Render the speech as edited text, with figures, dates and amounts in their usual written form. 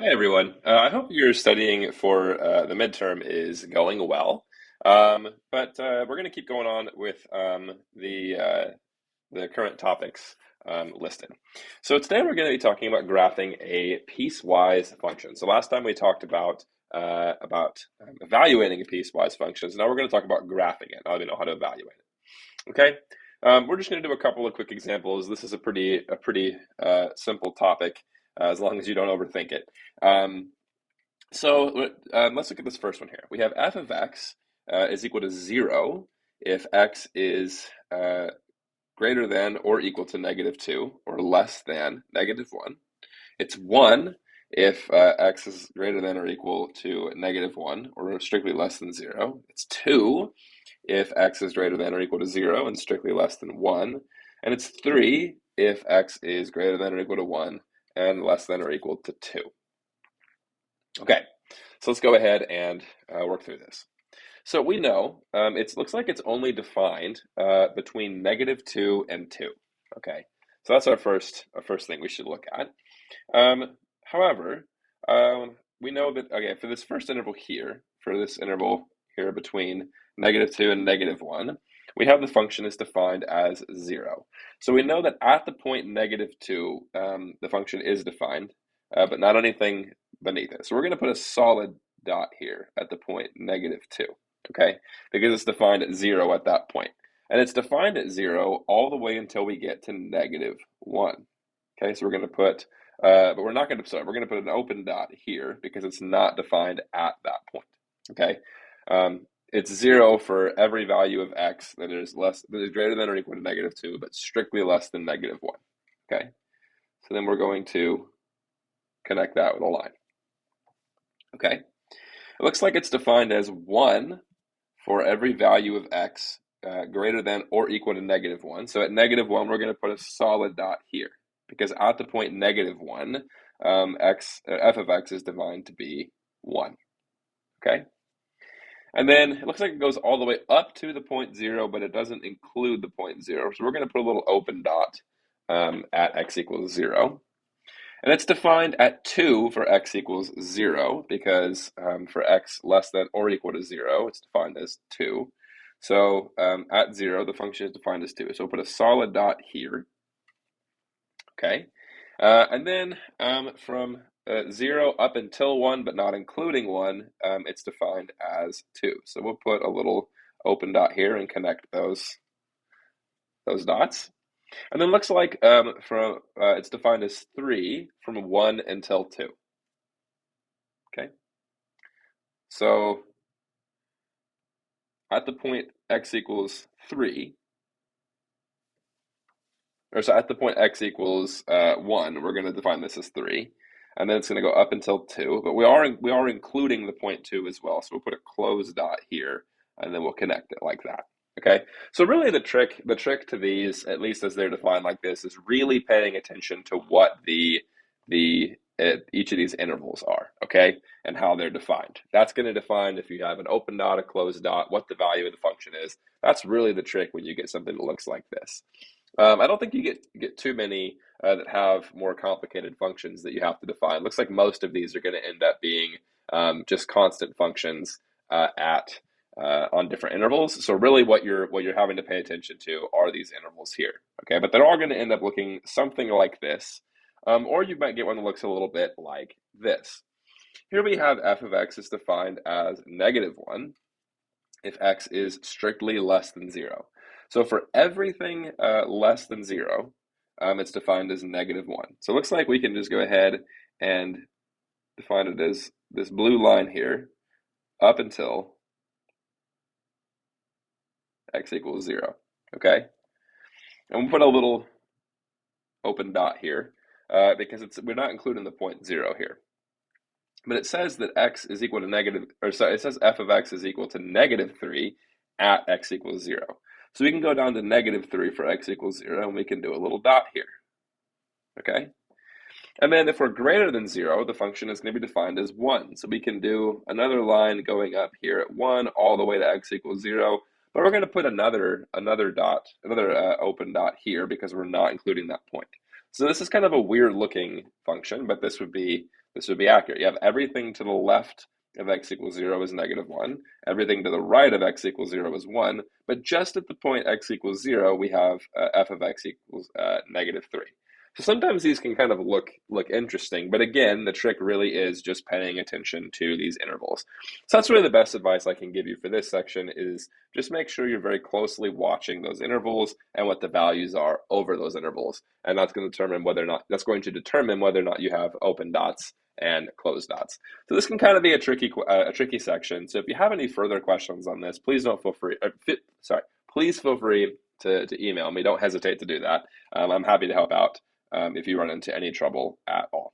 Hi, everyone. I hope your studying for the midterm is going well. But we're going to keep going on with the current topics listed. So today we're going to be talking about graphing a piecewise function. So last time we talked about evaluating a piecewise function. So now we're going to talk about graphing it. Now we know how to evaluate it. Okay. We're just going to do a couple of quick examples. This is a pretty simple topic, as long as you don't overthink it. Um, so let's look at this first one here. We have f of x is equal to 0 if x is greater than or equal to -2 or less than -1. It's 1 if x is greater than or equal to -1 or strictly less than 0. It's 2 if x is greater than or equal to 0 and strictly less than 1. And it's 3 if x is greater than or equal to 1 and less than or equal to 2. Okay, so let's go ahead and work through this. So we know it looks like it's only defined between -2 and 2. Okay, so that's our first thing we should look at. However, we know that, okay, for this first interval here, for this interval here between -2 and -1, we have the function is defined as 0. So we know that at the point -2, the function is defined, but not anything beneath it. So we're going to put a solid dot here at the point -2, okay? Because it's defined at 0 at that point. And it's defined at 0 all the way until we get to -1. Okay, so we're going to put, but we're not going to, sorry, we're going to put an open dot here because it's not defined at that point. Okay, it's 0 for every value of x that is greater than or equal to -2, but strictly less than -1. Okay, so then we're going to connect that with a line. Okay, it looks like it's defined as 1 for every value of x greater than or equal to -1. So at -1, we're going to put a solid dot here because at the point -1, f of x is defined to be 1. Okay, and then it looks like it goes all the way up to the point 0, but it doesn't include the point 0. So we're going to put a little open dot at x equals 0. And it's defined at 2 for x equals 0 because for x less than or equal to 0, it's defined as 2. So at 0, the function is defined as 2. So we'll put a solid dot here. Okay. And then from 0 up until 1, but not including 1, it's defined as 2. So we'll put a little open dot here and connect those dots. And then looks like it's defined as 3 from 1 until 2. Okay, so at the point x equals 3, or so at the point x equals 1, we're going to define this as 3. And then it's going to go up until 2, but we are including the point 2 as well. So we'll put a closed dot here, and then we'll connect it like that. Okay, so really the trick to these, at least as they're defined like this, is really paying attention to what the each of these intervals are, okay, and how they're defined. That's going to define if you have an open dot, a closed dot, what the value of the function is. That's really the trick when you get something that looks like this. I don't think you get too many that have more complicated functions that you have to define. Looks like most of these are going to end up being just constant functions at on different intervals. So really, what you're having to pay attention to are these intervals here. Okay, but they're all going to end up looking something like this, or you might get one that looks a little bit like this. Here we have f of x is defined as -1 if x is strictly less than 0. So for everything less than 0, it's defined as -1. So it looks like we can just go ahead and define it as this blue line here up until x equals 0. Okay? And we'll put a little open dot here because we're not including the point 0 here. But it says that x is equal to negative, or sorry, it says f of x is equal to -3 at x equals 0. So we can go down to -3 for x equals 0, and we can do a little dot here. Okay? And then if we're greater than 0, the function is going to be defined as 1. So we can do another line going up here at 1 all the way to x equals 0. But we're going to put another dot, another open dot here because we're not including that point. So this is kind of a weird looking function, but this would be accurate. You have everything to the left of x equals 0 is -1. Everything to the right of x equals 0 is 1. But just at the point x equals 0, we have f of x equals -3. So sometimes these can kind of look interesting, but again, the trick really is just paying attention to these intervals. So that's really the best advice I can give you for this section is just make sure you're very closely watching those intervals and what the values are over those intervals. And that's going to determine whether or not you have open dots and closed dots. So this can kind of be a tricky section. So if you have any further questions on this, please don't feel free. Please feel free to email me. Don't hesitate to do that. I'm happy to help out if you run into any trouble at all.